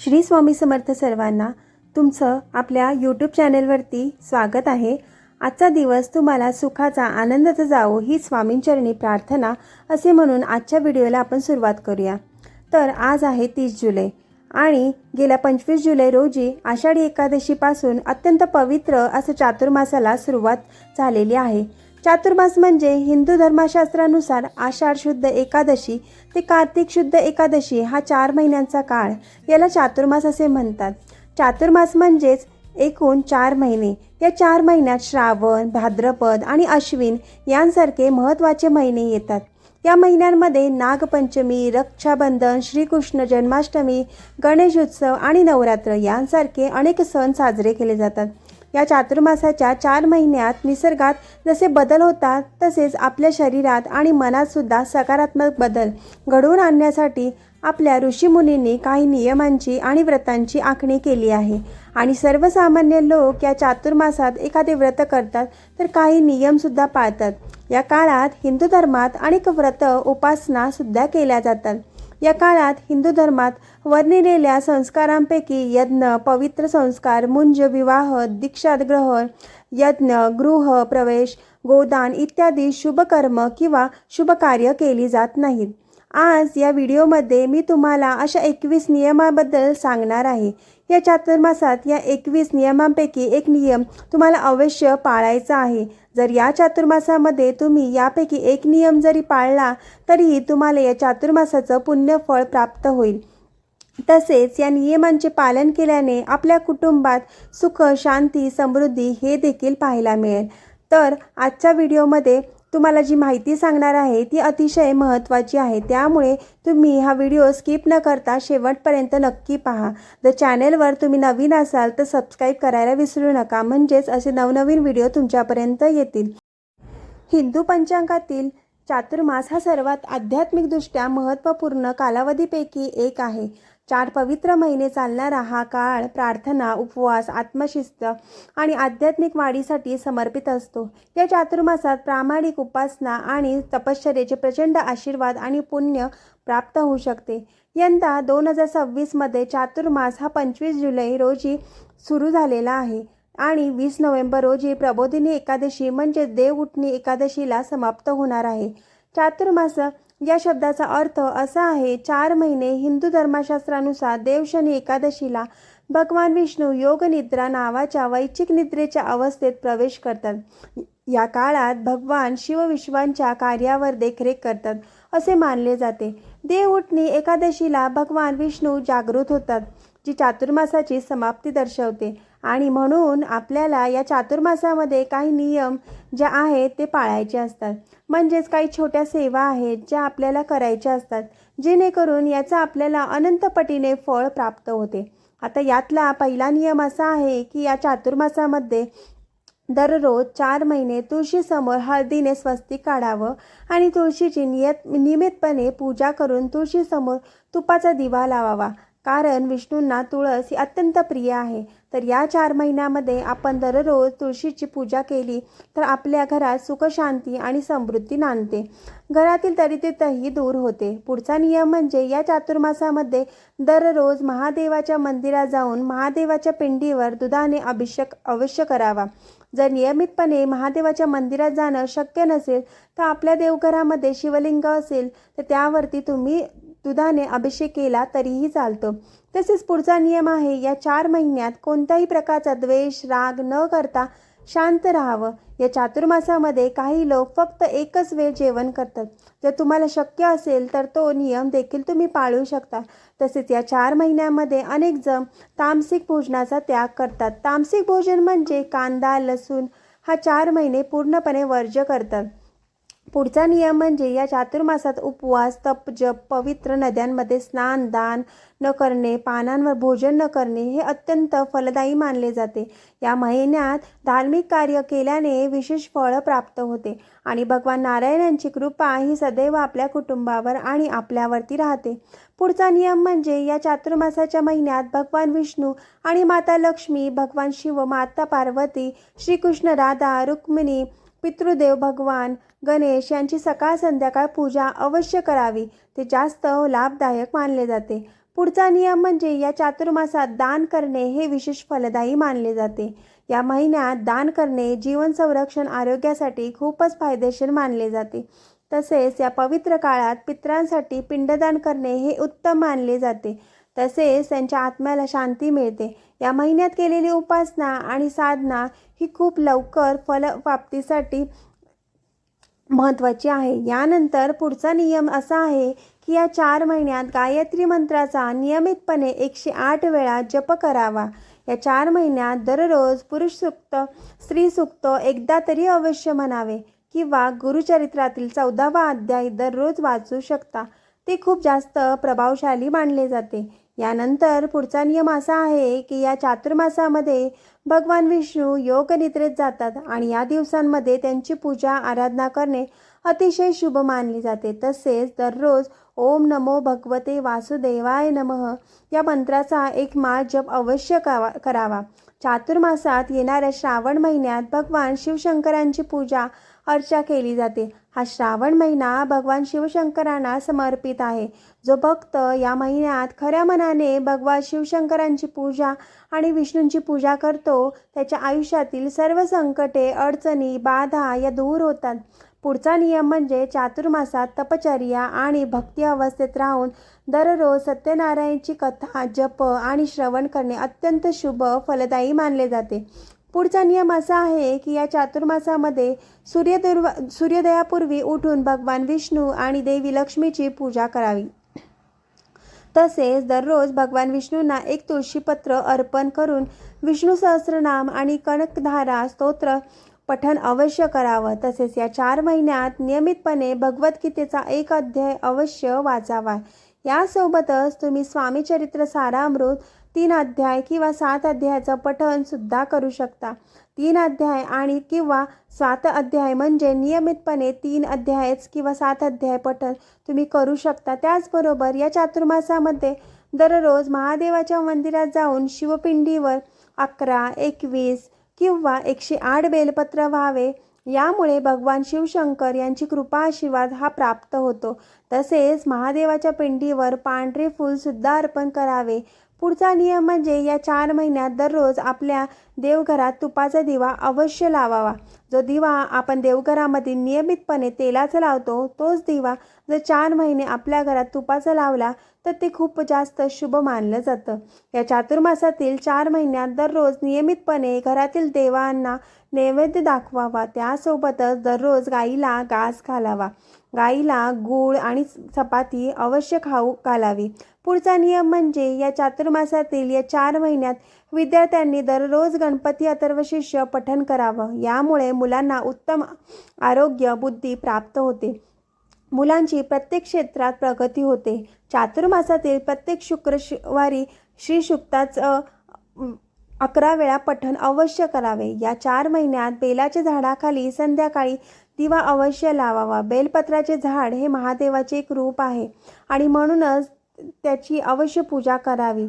श्री स्वामी समर्थ सर्वांना तुमचं आपल्या यूट्यूब चॅनेलवरती स्वागत आहे। आजचा दिवस तुम्हाला सुखाचा आनंदाचा जावो ही स्वामींचरणी प्रार्थना असे म्हणून आजच्या व्हिडिओला आपण सुरुवात करूया। तर आज आहे 30 जुलै आणि गेल्या 25 जुलै रोजी आषाढी एकादशीपासून अत्यंत पवित्र असं चातुर्मासाला सुरुवात झालेली आहे। चातुर्मास म्हणजे हिंदू धर्मशास्त्रानुसार आषाढ शुद्ध एकादशी ते कार्तिक शुद्ध एकादशी हा 4 महिन्यांचा काळ, याला चातुर्मास असे म्हणतात। चातुर्मास म्हणजेच एकूण 4 महिने। या 4 महिन्यात श्रावण, भाद्रपद आणि अश्विन यांसारखे महत्त्वाचे महिने येतात। या महिन्यांमध्ये नागपंचमी, रक्षाबंधन, श्रीकृष्ण जन्माष्टमी, गणेश उत्सव आणि नवरात्र यांसारखे अनेक सण साजरे केले जातात। या चातुर्मासाच्या 4 महिन्यात निसर्गात जसे बदल होतात तसेच आपल्या शरीरात आणि मनात सुद्धा सकारात्मक बदल घडवून आणण्यासाठी आपल्या ऋषीमुनींनी काही नियमांची आणि व्रतांची आखणी केली आहे। आणि सर्वसामान्य लोक या चातुर्मासात एखादे व्रत करतात तर काही नियमसुद्धा पाळतात। या काळात हिंदू धर्मात अनेक व्रत उपासना सुद्धा केल्या जातात। या काळात हिंदू धर्मात वर्णिलेल्या संस्कारांपैकी यज्ञ, पवित्र संस्कार, मुंज, विवाह, दीक्षाग्रहण, यज्ञ, गृह प्रवेश, गोदान इत्यादी शुभकर्म किंवा शुभकार्य केली जात नाहीत। आज या व्हिडिओमध्ये मी तुम्हाला अशा 21 नियमाबद्दल सांगणार आहे। या चातुर्मासात या 21 नियमांपैकी एक नियम तुम्हाला अवश्य पाळायचा आहे। जर या चातुर्मासामध्ये तुम्ही यापैकी एक नियम जरी पाळला तरीही तुम्हाला या चातुर्मासाचं पुण्यफळ प्राप्त होईल। तसेच या नियमांचे पालन केल्याने आपल्या कुटुंबात सुख, शांती, समृद्धी हे देखील पाहायला मिळेल। तर आजच्या व्हिडिओमध्ये तुम्हाला जी माहिती सांगणार आहे ती अतिशय महत्त्वाची आहे, त्यामुळे तुम्ही हा व्हिडिओ स्किप न करता शेवटपर्यंत नक्की पहा। जर चॅनेलवर तुम्ही नवीन असाल तर सबस्क्राईब करायला विसरू नका, म्हणजेच असे नवनवीन व्हिडिओ तुमच्यापर्यंत येतील। हिंदू पंचांगातील चातुर्मास हा सर्वात आध्यात्मिकदृष्ट्या महत्त्वपूर्ण कालावधीपैकी एक आहे। 4 पवित्र महिने चालणारा हा काळ प्रार्थना, उपवास, आत्मशिस्त आणि आध्यात्मिक वाढीसाठी समर्पित असतो। या चातुर्मासात प्रामाणिक उपासना आणि तपश्चर्येचे प्रचंड आशीर्वाद आणि पुण्य प्राप्त होऊ शकते। यंदा 2026 मध्ये चातुर्मास हा 25 जुलै रोजी सुरू झालेला आहे आणि 20 नोव्हेंबर रोजी प्रबोधिनी एकादशी म्हणजे देवउठणी एकादशीला समाप्त होणार आहे। चातुर्मास या शब्दाचा अर्थ असा आहे 4 महिने। हिंदू धर्मशास्त्रानुसार देवशनी एकादशीला भगवान विष्णू योगनिद्रा नावाच्या वैचिक निद्रेच्या अवस्थेत प्रवेश करतात। या काळात भगवान शिव विश्वांच्या कार्यावर देखरेख करतात असे मानले जाते। देवउठणी एकादशीला भगवान विष्णू जागृत होतात, जी चातुर्मासाची समाप्ती दर्शवते। आणि म्हणून आपल्याला या चातुर्मासामध्ये काही नियम जे आहेत ते पाळायचे असतात, म्हणजेच काही छोट्या सेवा आहेत ज्या आपल्याला करायच्या असतात, जेणेकरून याचा आपल्याला अनंत पटीने फळ प्राप्त होते। आता यातला पहिला नियम असा आहे की या चातुर्मासामध्ये दररोज 4 महिने तुळशीसमोर हळदीने स्वस्तिक काढावं आणि तुळशीची नियमितपणे पूजा करून तुळशीसमोर तुपाचा दिवा लावावा, कारण विष्णूंना तुळस ही अत्यंत प्रिय आहे। तर या 4 महिन्यामध्ये आपण दररोज तुळशीची पूजा केली तर आपल्या घरात सुख, शांती आणि समृद्धी नांदते, घरातील दरिद्रताही दूर होते। पुढचा नियम म्हणजे या चातुर्मासामध्ये दररोज महादेवाच्या मंदिरात जाऊन महादेवाच्या पिंडीवर दुधाने अभिषेक अवश्य करावा। जर नियमितपणे महादेवाच्या मंदिरात जाणं शक्य नसेल तर आपल्या देवघरामध्ये शिवलिंग असेल तर त्यावरती तुम्ही दुधाने अभिषेक केला तरीही चालतो। तसेच पुढचा नियम आहे या 4 महिन्यात कोणत्याही प्रकारचा द्वेष, राग न करता शांत राहावं। या चातुर्मासामध्ये काही लोक फक्त एकच वेळ जेवण करतात। जर तुम्हाला शक्य असेल तर तो नियम देखील तुम्ही पाळू शकता। तसेच या 4 महिन्यामध्ये अनेक जण तामसिक भोजनाचा त्याग करतात। तामसिक भोजन म्हणजे कांदा, लसूण हा 4 महिने पूर्णपणे वर्ज्य करतात। पुढचा नियम म्हणजे या चातुर्मासात उपवास, तप, जप, पवित्र नद्यांमध्ये स्नान, दान न करणे, पानांवर भोजन न करणे हे अत्यंत फलदायी मानले जाते। या महिन्यात धार्मिक कार्य केल्याने विशेष फळ प्राप्त होते आणि भगवान नारायणांची कृपा ही सदैव आपल्या कुटुंबावर आणि आपल्यावरती राहते। पुढचा नियम म्हणजे या चातुर्मासाच्या महिन्यात भगवान विष्णू आणि माता लक्ष्मी, भगवान शिव, माता पार्वती, श्रीकृष्ण, राधा, रुक्मिणी, पितृदेव भगवान गणेश यांची सकाळ संध्याकाळ पूजा अवश्य करावी, ते जास्त लाभदायक मानले जाते। पुढचा नियम म्हणजे या चातुर्मासात दान करणे हे विशेष फलदायी मानले जाते. या महिन्यात दान करणे जीवन संरक्षण आरोग्यासाठी खूपच फायदेशीर मानले जाते. तसेच या पवित्र काळात पितरांसाठी पिंडदान करणे हे उत्तम मानले जाते. तसेच त्यांच्या आत्म्याला शांती मिळते. या महिन्यात केलेली उपासना आणि साधना ही खूप लवकर फलप्राप्तीसाठी महत्त्वाची आहे. यानंतर पुढचा नियम असा आहे की या 4 महिन्यात गायत्री मंत्राचा नियमितपणे 108 वेळा जप करावा. या 4 महिन्यात दररोज पुरुष सूक्त, स्त्री सूक्त एकदा तरी अवश्य म्हणावे किंवा गुरुचरित्रातील 14वा अध्याय दररोज वाचू शकता. ते खूप जास्त प्रभावशाली मानले जाते. यानंतर पुढचा नियम असा आहे की या चातुर्मासामध्ये भगवान विष्णू योग निद्रेत जातात आणि या दिवसांमध्ये त्यांची पूजा आराधना करणे अतिशय शुभ मानले जाते. तसेच दररोज ओम नमो भगवते वासुदेवाय नमः या मंत्राचा एक माळ जप अवश्य करावा. चातुर्मासात येणाऱ्या श्रावण महिन्यात भगवान शिवशंकरांची पूजा अर्चा केली जाते. हा श्रावण महिना भगवान शिवशंकरांना समर्पित आहे. जो भक्त या महिन्यात खऱ्या मनाने भगवान शिवशंकरांची पूजा आणि विष्णूंची पूजा करतो त्याच्या आयुष्यातील सर्व संकटे, अडचणी, बाधा या दूर होतात. पुढचा नियम म्हणजे चातुर्मासात तपचर्या आणि भक्ती अवस्थेत राहून दररोज सत्यनारायणची कथा, जप आणि श्रवण करणे अत्यंत शुभ फलदायी मानले जाते. पुढचा नियम असा आहे की या चातुर्मासामध्ये सूर्योदयापूर्वी उठून भगवान विष्णू आणि देवी लक्ष्मीची पूजा करावी. तसेच दररोज भगवान विष्णूंना एक तुळशीपत्र अर्पण करून विष्णू सहस्रनाम आणि कनकधारा स्तोत्र पठण अवश्य करावं. तसेच या 4 महिन्यात नियमितपणे भगवद्गीतेचा एक अध्याय अवश्य वाचावा. यासोबतच तुम्ही स्वामी चरित्र सारामृत 3 अध्याय किंवा 7 अध्यायाचं पठण सुद्धा करू शकता. 3 अध्याय आणि किंवा 7 अध्याय म्हणजे नियमितपणे 3 अध्याय किंवा 7 अध्याय पठण तुम्ही करू शकता. त्याचबरोबर या चातुर्मासामध्ये दररोज महादेवाच्या मंदिरात जाऊन शिवपिंडीवर 11, 21 किंवा 108 बेलपत्र व्हावे. यामुळे भगवान शिवशंकर यांची कृपा आशीर्वाद हा प्राप्त होतो. तसेच महादेवाच्या पिंडीवर पांढरे फूलसुद्धा अर्पण करावे. पुढचा नियम म्हणजे या 4 महिन्यात दररोज आपल्या देवघरात तुपाचा दिवा अवश्य लावावा. जो दिवा आपण देवघरामध्ये नियमितपणे तेलाचा लावतो तोच दिवा जर 4 महिने आपल्या घरात तुपाचा लावला तर ते खूप जास्त शुभ मानलं जातं. या चातुर्मासातील 4 महिन्यात दररोज नियमितपणे घरातील देवांना नैवेद्य दाखवावा. त्यासोबतच दररोज गाईला घास घालावा. गाईला गूळ आणि चपाती अवश्य खाऊ घालावी. पुढचा नियम म्हणजे या चातुर्मासातील या 4 महिन्यात विद्यार्थ्यांनी दररोज गणपती अथर्वशीर्ष पठण करावं. यामुळे मुलांना उत्तम आरोग्य, बुद्धी प्राप्त होते. मुलांची प्रत्येक क्षेत्रात प्रगती होते. चातुर्मासातील प्रत्येक शुक्रवारी श्री सूक्ताचं 11 वेळा पठण अवश्य करावे. या 4 महिन्यात बेलाच्या झाडाखाली संध्याकाळी दिवा अवश्य लावावा. बेलपत्राचे झाड हे महादेवाचे एक रूप आहे आणि म्हणूनच त्याची अवश्य पूजा करावी.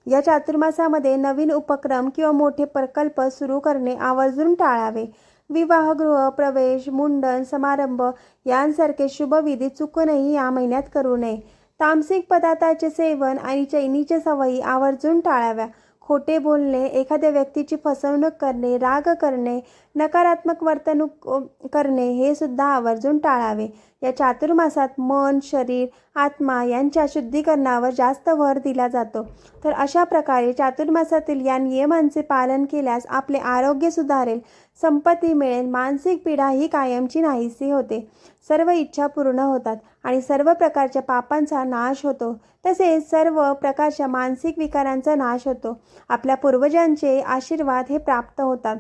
या चातुर्मासामध्ये नवीन उपक्रम किंवा मोठे प्रकल्प सुरू करणे आवर्जून टाळावे. विवाहगृह, प्रवेश, मुंडन समारंभ यांसारखे शुभविधी चुकूनही या महिन्यात करू नये. तामसिक पदार्थाचे सेवन आणि चैनीच्या सवयी आवर्जून टाळाव्या. खोटे बोलणे, एखाद्या व्यक्तीची फसवणूक करणे, राग करणे, नकारात्मक वर्तणूक करणे हे सुद्धा आवर्जून टाळावे. या चातुर्मासात मन, शरीर, आत्मा यांच्या शुद्धीकरणावर जास्त भर दिला जातो. तर अशा प्रकारे चातुर्मासातील या नियमांचे पालन केल्यास आपले आरोग्य सुधारेल, संपत्ती मिळेल, मानसिक पीडा ही कायमची नाहीशी होते, सर्व इच्छा पूर्ण होतात आणि सर्व प्रकारच्या पापांचा नाश होतो. तसेच सर्व प्रकारच्या मानसिक विकारांचा नाश होतो. आपल्या पूर्वजांचे आशीर्वाद हे प्राप्त होतात.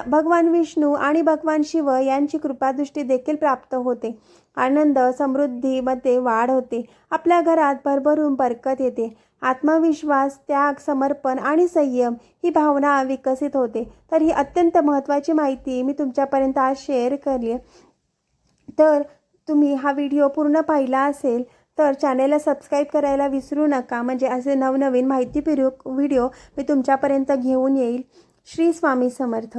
भगवान विष्णू आणि भगवान शिव यांची कृपादृष्टी देखील प्राप्त होते. आनंद, समृद्धीमध्ये वाढ होते. आपल्या घरात भरभरून बरकत येते. आत्मविश्वास, त्याग, समर्पण आणि संयम ही भावना विकसित होते. तर ही अत्यंत महत्त्वाची माहिती मी तुमच्यापर्यंत आज शेअर केली. तर तुम्ही हा व्हिडिओ पूर्ण पाहिला असेल तर चॅनेलला सबस्क्राईब करायला विसरू नका, म्हणजे असे नवनवीन माहितीपूर्वक व्हिडिओ मी तुमच्यापर्यंत घेऊन येईल. श्री स्वामी समर्थ.